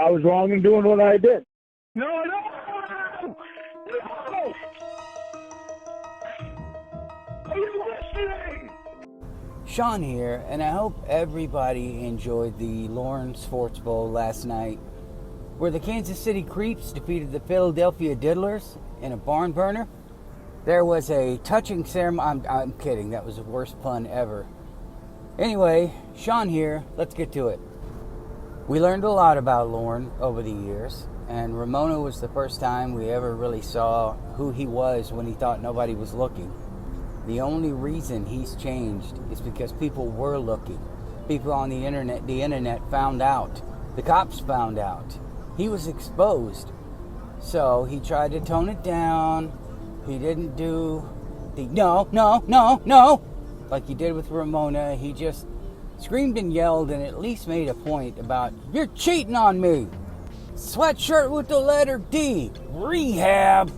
I was wrong in doing what I did. No, no! No! Are you listening? Sean here, and I hope everybody enjoyed the Lorne Sports Bowl last night, where the Kansas City Creeps defeated the Philadelphia Diddlers in a barn burner. There was a touching ceremony. I'm kidding. That was the worst pun ever. Anyway, Sean here. Let's get to it. We learned a lot about Lorne over the years, and Ramona was the first time we ever really saw who he was when he thought nobody was looking. The only reason he's changed is because people were looking. People on the internet found out. The cops found out. He was exposed. So he tried to tone it down. He didn't do the no, like he did with Ramona. He just screamed and yelled and at least made a point about, you're cheating on me. Sweatshirt with the letter D. Rehab.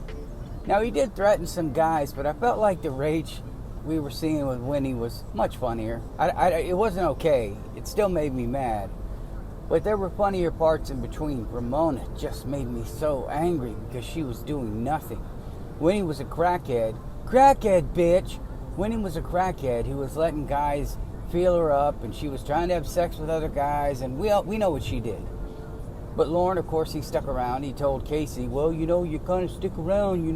Now, he did threaten some guys, but I felt like the rage we were seeing with Winnie was much funnier. It wasn't okay. It still made me mad. But there were funnier parts in between. Ramona just made me so angry because she was doing nothing. Winnie was a crackhead. Crackhead, bitch! Winnie was a crackhead who was letting guys feel her up, and she was trying to have sex with other guys, and we know what she did. But Lorne, of course, he stuck around. He told Casey, well, you kind of stick around,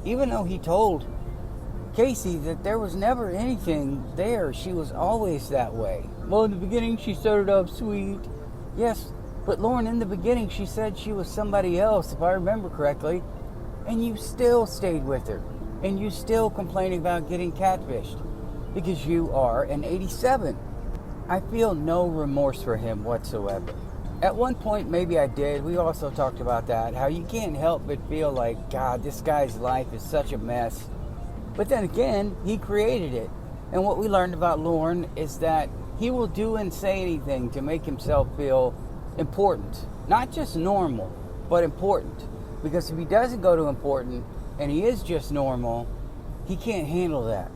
even though he told Casey that there was never anything there. She was always that way. Well, in the beginning, she started off sweet. Yes, but Lorne, in the beginning, she said she was somebody else, if I remember correctly, and you still stayed with her, and you still complain about getting catfished because you are an 87. I feel no remorse for him whatsoever. At one point, maybe I did. We also talked about that, how you can't help but feel like, God, this guy's life is such a mess. But then again, he created it. And what we learned about Lorne is that he will do and say anything to make himself feel important. Not just normal, but important. Because if he doesn't go to important, and he is just normal, he can't handle that.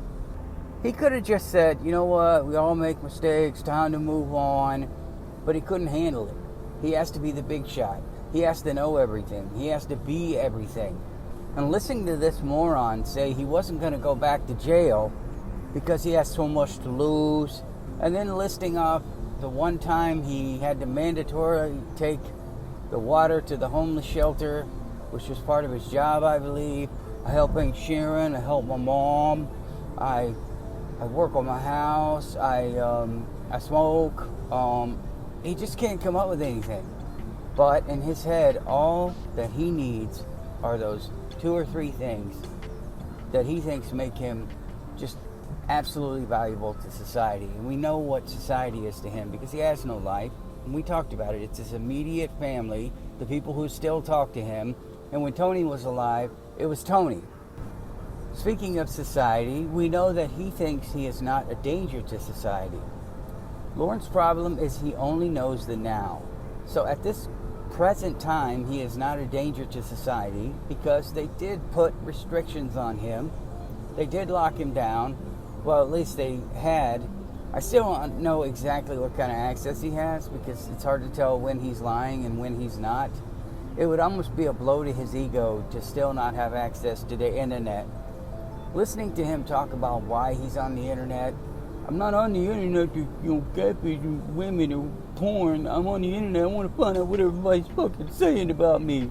He could have just said, you know what, we all make mistakes, time to move on. But he couldn't handle it. He has to be the big shot. He has to know everything. He has to be everything. And listening to this moron say he wasn't going to go back to jail because he has so much to lose, and then listing off the one time he had to mandatorily take the water to the homeless shelter, which was part of his job, I believe. I help Aunt Sharon. I help my mom. I work on my house. I smoke. He just can't come up with anything. But in his head, all that he needs are those 2 or 3 things that he thinks make him just absolutely valuable to society. And we know what society is to him because he has no life. And we talked about it. It's his immediate family, the people who still talk to him. And when Tony was alive, it was Tony. Speaking of society, we know that he thinks he is not a danger to society. Lorne's problem is he only knows the now. So at this present time, he is not a danger to society because they did put restrictions on him. They did lock him down. Well, at least they had. I still don't know exactly what kind of access he has because it's hard to tell when he's lying and when he's not. It would almost be a blow to his ego to still not have access to the internet. Listening to him talk about why he's on the internet. I'm not on the internet to, catfish women or porn. I'm on the internet. I want to find out what everybody's fucking saying about me.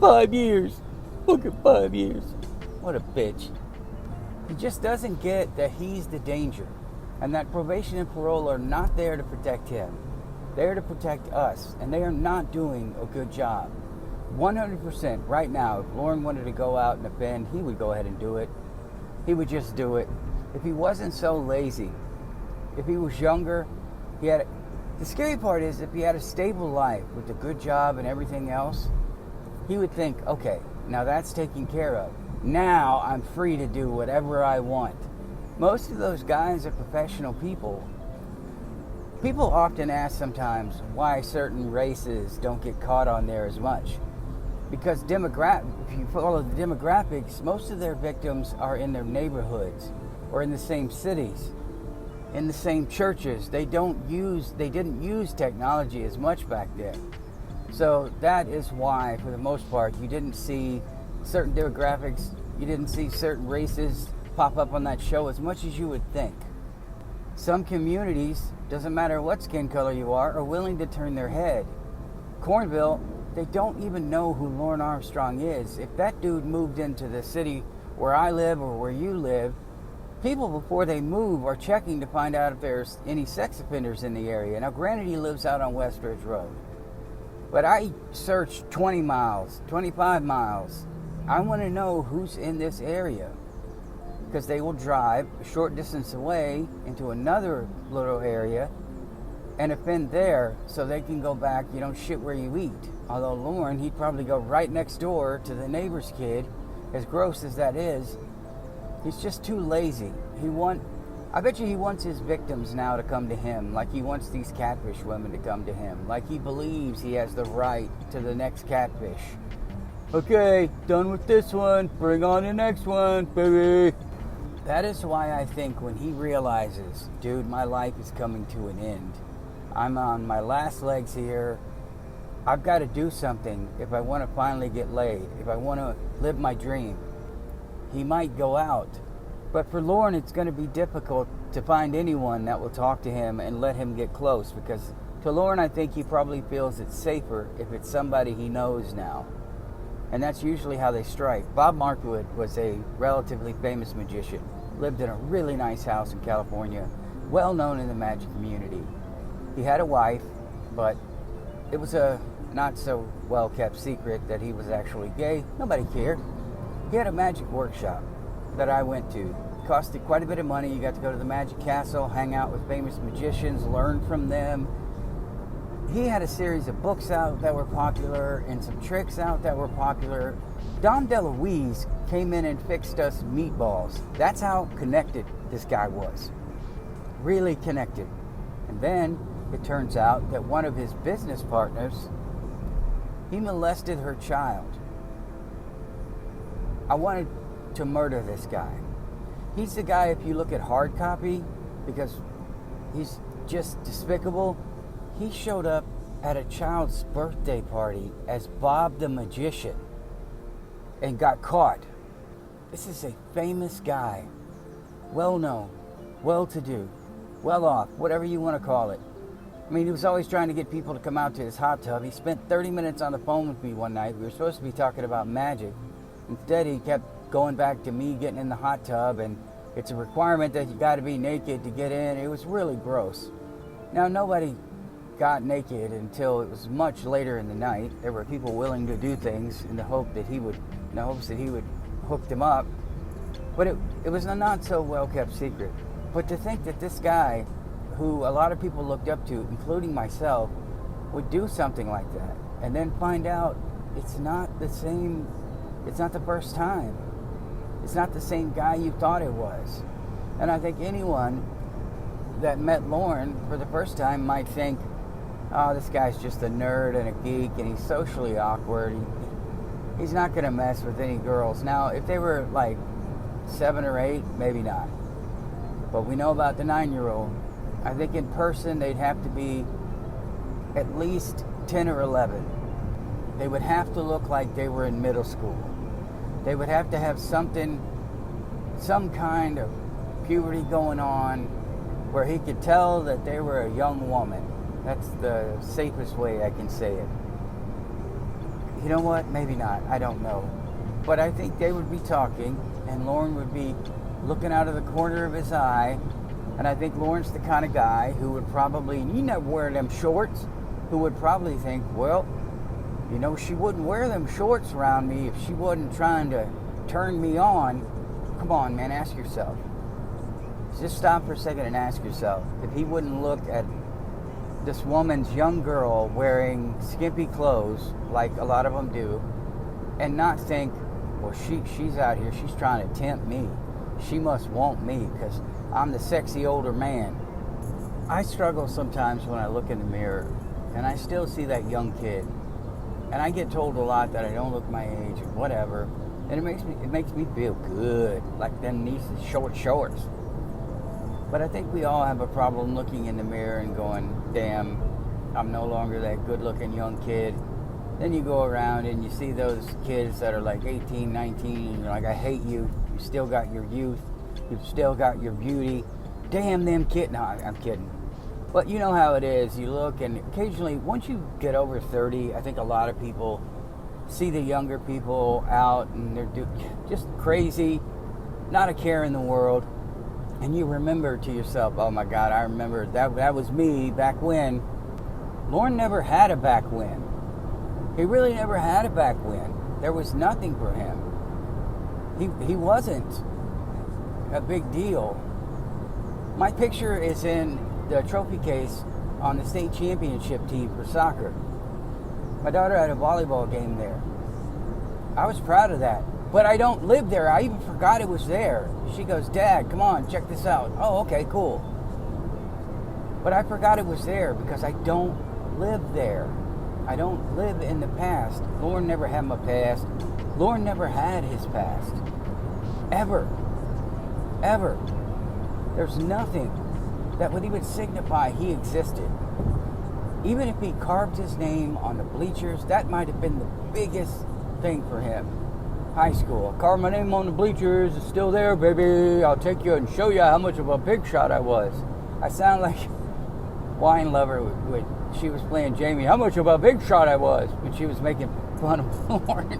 5 years. Fucking 5 years. What a bitch. He just doesn't get that he's the danger. And that probation and parole are not there to protect him. They're to protect us. And they are not doing a good job. 100% right now, if Lorne wanted to go out and offend, he would go ahead and do it. He would just do it. If he wasn't so lazy, if he was younger, the scary part is if he had a stable life with a good job and everything else, he would think, okay, now that's taken care of. Now I'm free to do whatever I want. Most of those guys are professional people. People often ask sometimes why certain races don't get caught on there as much. Because if you follow the demographics, most of their victims are in their neighborhoods or in the same cities. in the same churches. They didn't use technology as much back then. So that is why, for the most part, you didn't see certain demographics, you didn't see certain races pop up on that show as much as you would think. Some communities, doesn't matter what skin color you are willing to turn their head. Cornville, they don't even know who Lorne Armstrong is. If that dude moved into the city where I live or where you live, people before they move are checking to find out if there's any sex offenders in the area. Now, granted, he lives out on West Ridge Road, but I searched 20 miles, 25 miles. I want to know who's in this area, because they will drive a short distance away into another little area and offend there so they can go back. You don't shit where you eat. Although Lorne, he'd probably go right next door to the neighbor's kid. As gross as that is, he's just too lazy. I bet you he wants his victims now to come to him, like he wants these catfish women to come to him, like he believes he has the right to the next catfish. Okay, done with this one, bring on the next one, baby. That is why I think when he realizes, dude, my life is coming to an end. I'm on my last legs here. I've got to do something if I want to finally get laid, if I want to live my dream. He might go out. But for Lorne, it's going to be difficult to find anyone that will talk to him and let him get close, because to Lorne, I think he probably feels it's safer if it's somebody he knows now. And that's usually how they strike. Bob Markwood was a relatively famous magician, lived in a really nice house in California, well known in the magic community. He had a wife, but it was a not so well kept secret that he was actually gay. Nobody cared. He had a magic workshop that I went to. It costed quite a bit of money. You got to go to the Magic Castle, hang out with famous magicians, learn from them. He had a series of books out that were popular and some tricks out that were popular. Dom DeLuise came in and fixed us meatballs. That's how connected this guy was. Really connected. And then it turns out that one of his business partners, he molested her child. I wanted to murder this guy. He's the guy, if you look at hard copy, because he's just despicable, he showed up at a child's birthday party as Bob the Magician and got caught. This is a famous guy, well known, well to do, well off, whatever you want to call it. I mean, he was always trying to get people to come out to his hot tub. He spent 30 minutes on the phone with me one night. We were supposed to be talking about magic. Instead, he kept going back to me getting in the hot tub, and it's a requirement that you got to be naked to get in. It was really gross. Now, nobody got naked until it was much later in the night. There were people willing to do things in the hopes that he would hook them up. But it was a not so well kept secret. But to think that this guy, who a lot of people looked up to, including myself, would do something like that, and then find out it's not the same. It's not the first time. It's not the same guy you thought it was. And I think anyone that met Lorne for the first time might think, oh, this guy's just a nerd and a geek and he's socially awkward. He's not going to mess with any girls. Now, if they were like 7 or 8, maybe not. But we know about the 9-year-old. I think in person they'd have to be at least 10 or 11. They would have to look like they were in middle school. They would have to have some kind of puberty going on where he could tell that they were a young woman. That's the safest way I can say it. You know what? Maybe not. I don't know. But I think they would be talking, and Lorne would be looking out of the corner of his eye. And I think Lorne's the kind of guy who would probably, you never wear them shorts, who would probably think, well, you know, she wouldn't wear them shorts around me if she wasn't trying to turn me on. Come on, man, ask yourself. Just stop for a second and ask yourself if he wouldn't look at this woman's young girl wearing skimpy clothes, like a lot of them do, and not think, well, she's out here, she's trying to tempt me. She must want me because I'm the sexy older man. I struggle sometimes when I look in the mirror and I still see that young kid. And I get told a lot that I don't look my age or whatever. And it makes me feel good, like them nieces short shorts. But I think we all have a problem looking in the mirror and going, damn, I'm no longer that good-looking young kid. Then you go around and you see those kids that are like 18, 19, and you're like, I hate you. You still got your youth. You've still got your beauty. Damn them kids. No, I'm kidding. But you know how it is. You look, and occasionally, once you get over 30, I think a lot of people see the younger people out, and they're just crazy, not a care in the world. And you remember to yourself, oh my God, I remember that was me back when. Lorne never had a back when. He really never had a back when. There was nothing for him. He wasn't a big deal. My picture is in the trophy case on the state championship team for soccer. My daughter had a volleyball game there. I was proud of that. But I don't live there. I even forgot it was there. She goes, Dad, come on, check this out. Oh, okay, cool. But I forgot it was there because I don't live there. I don't live in the past. Lorne never had my past. Lorne never had his past. Ever. Ever. There's nothing that would even signify he existed. Even if he carved his name on the bleachers, that might have been the biggest thing for him. High school. Carved my name on the bleachers. It's still there, baby. I'll take you and show you how much of a big shot I was. I sound like Wine Lover when she was playing Jamie. How much of a big shot I was when she was making fun of Lorne.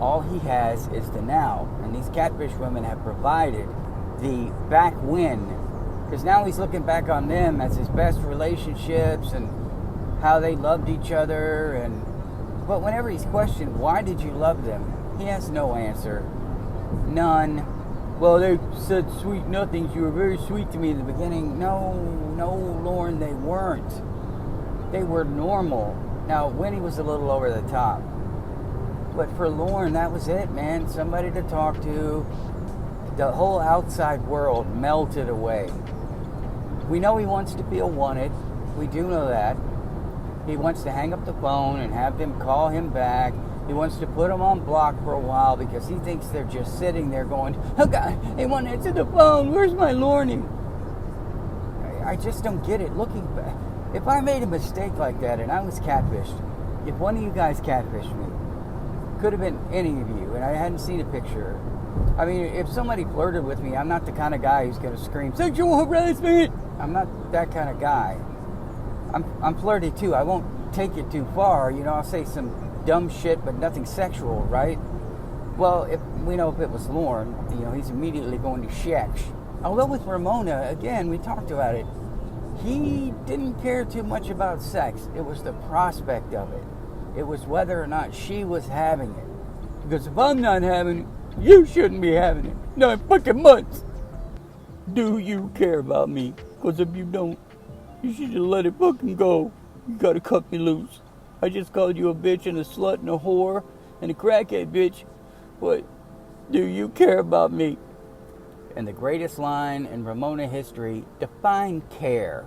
All he has is the now. And these catfish women have provided the back when. Because now he's looking back on them as his best relationships and how they loved each other. But whenever he's questioned, why did you love them? He has no answer. None. Well, they said sweet nothings. You were very sweet to me in the beginning. No, Lorne, they weren't. They were normal. Now, Winnie was a little over the top. But for Lorne, that was it, man. Somebody to talk to. The whole outside world melted away. We know he wants to feel wanted. We do know that. He wants to hang up the phone and have them call him back. He wants to put them on block for a while because he thinks they're just sitting there going, oh God, they won't answer the phone. Where's my Lorne? I just don't get it. Looking back, if I made a mistake like that and I was catfished, if one of you guys catfished me, could have been any of you, and I hadn't seen a picture. I mean, if somebody flirted with me, I'm not the kind of guy who's going to scream, sexual harassment. I'm not that kind of guy. I'm flirty too. I won't take it too far. You know, I'll say some dumb shit, but nothing sexual, right? Well, if we know if it was Lorne, you know, he's immediately going to shex. Although with Ramona, again, we talked about it. He didn't care too much about sex. It was the prospect of it. It was whether or not she was having it. Because if I'm not having it, you shouldn't be having it. 9 fucking months. Do you care about me? Because if you don't, you should just let it fucking go. You gotta cut me loose. I just called you a bitch and a slut and a whore and a crackhead bitch. But do you care about me? And the greatest line in Ramona history, define care.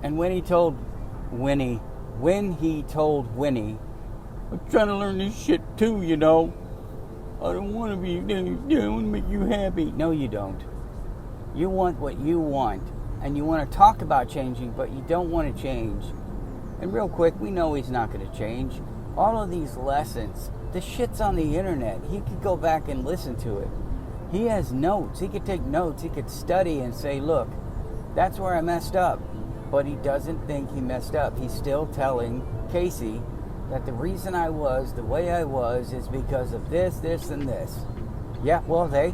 And when he told Winnie, I'm trying to learn this shit too, you know. I don't want to be, I want to make you happy. No, you don't. You want what you want. And you want to talk about changing, but you don't want to change. And real quick, we know he's not going to change. All of these lessons, the shit's on the internet. He could go back and listen to it. He has notes. He could take notes. He could study and say, look, that's where I messed up. But he doesn't think he messed up. He's still telling Casey that the reason I was the way I was is because of this, this, and this. Yeah, well, they.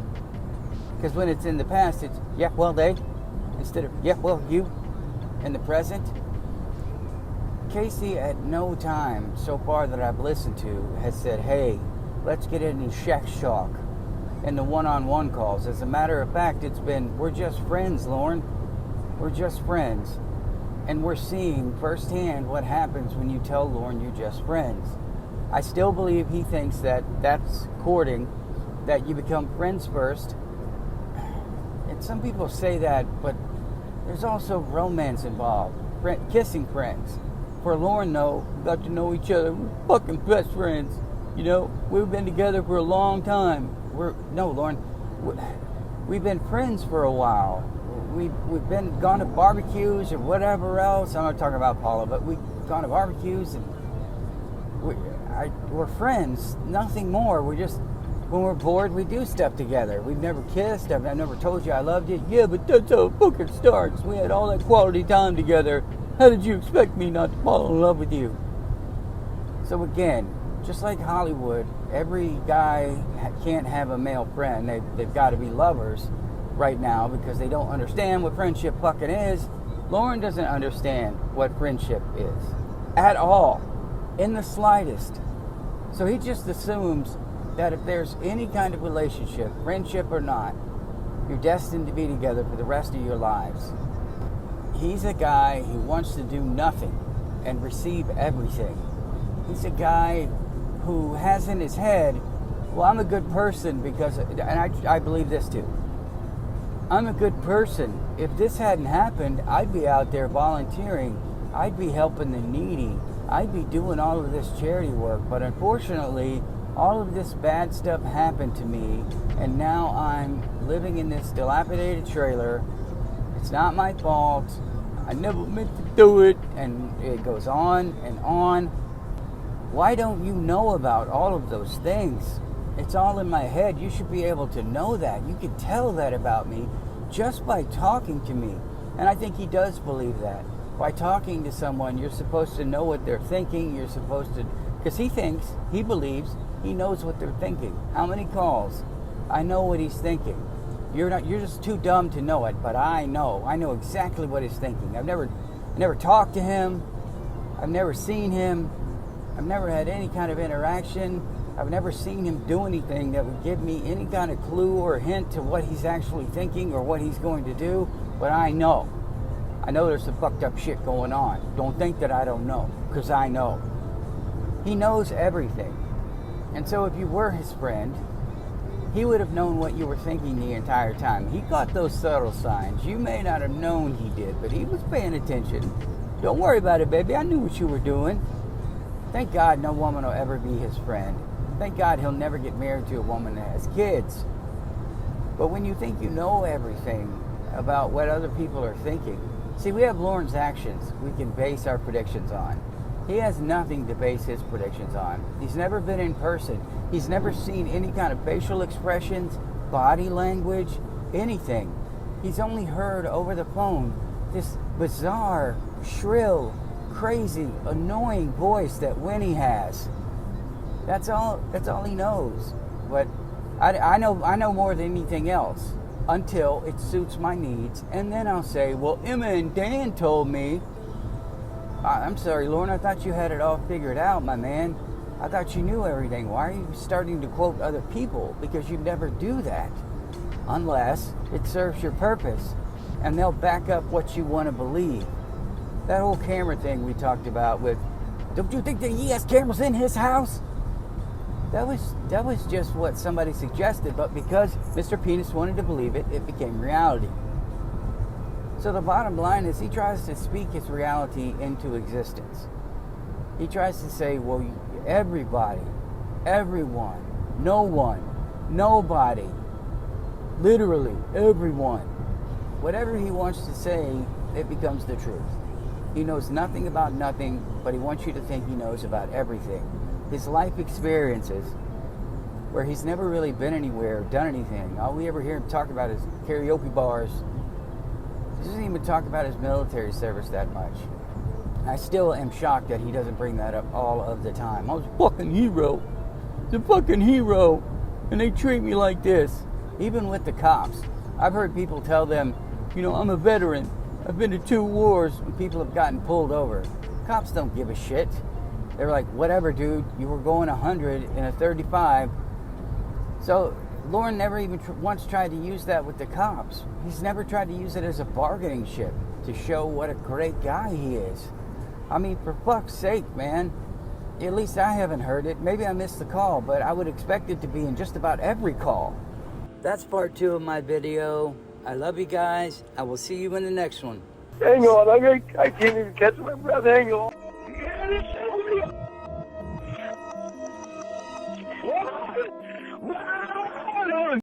Because when it's in the past, it's, yeah, well, they. Instead of, yeah, well, you. In the present. Casey at no time so far that I've listened to has said, hey, let's get into sex talk and the one-on-one calls. As a matter of fact, it's been, we're just friends, Lorne. We're just friends. And we're seeing firsthand what happens when you tell Lorne you're just friends. I still believe he thinks that that's courting, that you become friends first. And some people say that, but there's also romance involved. Kissing friends. For Lorne, though, we got to know each other. We're fucking best friends. You know, we've been together for a long time. No, Lorne, we've been friends for a while. we've been gone to barbecues or whatever else. I'm not talking about Paula, but we've gone to barbecues and we're friends, nothing more. We're just, when we're bored, we do stuff together. We've never kissed. I've never told you I loved you. Yeah, but that's how it fucking starts. We had all that quality time together. How did you expect me not to fall in love with you? So again, just like Hollywood, every guy can't have a male friend. They've got to be lovers right now because they don't understand what friendship fucking is. Lorne doesn't understand what friendship is at all, in the slightest. So he just assumes that if there's any kind of relationship, friendship or not, you're destined to be together for the rest of your lives. He's a guy who wants to do nothing and receive everything. He's a guy who has in his head, well, I'm a good person because, and I believe this too, I'm a good person. If this hadn't happened, I'd be out there volunteering. I'd be helping the needy. I'd be doing all of this charity work. But unfortunately, all of this bad stuff happened to me, and now I'm living in this dilapidated trailer. It's not my fault. I never meant to do it. And it goes on and on. Why don't you know about all of those things? It's all in my head. You should be able to know that. You can tell that about me just by talking to me. And I think he does believe that. By talking to someone, you're supposed to know what they're thinking. You're supposed to, because he believes he knows what they're thinking. How many calls? I know what he's thinking. You're just too dumb to know it, but I know exactly what he's thinking. I've never talked to him. I've never seen him. I've never had any kind of interaction. I've never seen him do anything that would give me any kind of clue or hint to what he's actually thinking or what he's going to do. But I know there's some fucked up shit going on. Don't think that I don't know, because I know. He knows everything. And so if you were his friend, he would have known what you were thinking the entire time. He got those subtle signs. You may not have known he did, but he was paying attention. Don't worry about it, baby. I knew what you were doing. Thank God no woman will ever be his friend. Thank God he'll never get married to a woman that has kids. But when you think you know everything about what other people are thinking, see, we have Lorne's actions we can base our predictions on. He has nothing to base his predictions on. He's never been in person. He's never seen any kind of facial expressions, body language, anything. He's only heard over the phone this bizarre, shrill, crazy, annoying voice that Winnie has. That's all he knows. But I know more than anything else until it suits my needs, and then I'll say, well, Emma and Dan told me. I'm sorry, Lorne, I thought you had it all figured out, my man. I thought you knew everything. Why are you starting to quote other people? Because you never do that. Unless it serves your purpose, and they'll back up what you want to believe. That whole camera thing we talked about with, don't you think that he has cameras in his house? That was just what somebody suggested, but because Mr. Penis wanted to believe it, it became reality. So the bottom line is he tries to speak his reality into existence. He tries to say, well, everybody, everyone, no one, nobody, literally everyone. Whatever he wants to say, it becomes the truth. He knows nothing about nothing, but he wants you to think he knows about everything. His life experiences, where he's never really been anywhere, done anything. All we ever hear him talk about is karaoke bars. He doesn't even talk about his military service that much. I still am shocked that he doesn't bring that up all of the time. I was a fucking hero. The fucking hero. And they treat me like this. Even with the cops. I've heard people tell them, I'm a veteran. I've been to 2 wars when people have gotten pulled over. Cops don't give a shit. They're like, whatever, dude. You were going 100 in a 35. So Lorne never even once tried to use that with the cops. He's never tried to use it as a bargaining chip to show what a great guy he is. I mean, for fuck's sake, man. At least I haven't heard it. Maybe I missed the call, but I would expect it to be in just about every call. That's part 2 of my video. I love you guys. I will see you in the next one. Hang on, I can't even catch my breath. Hang on.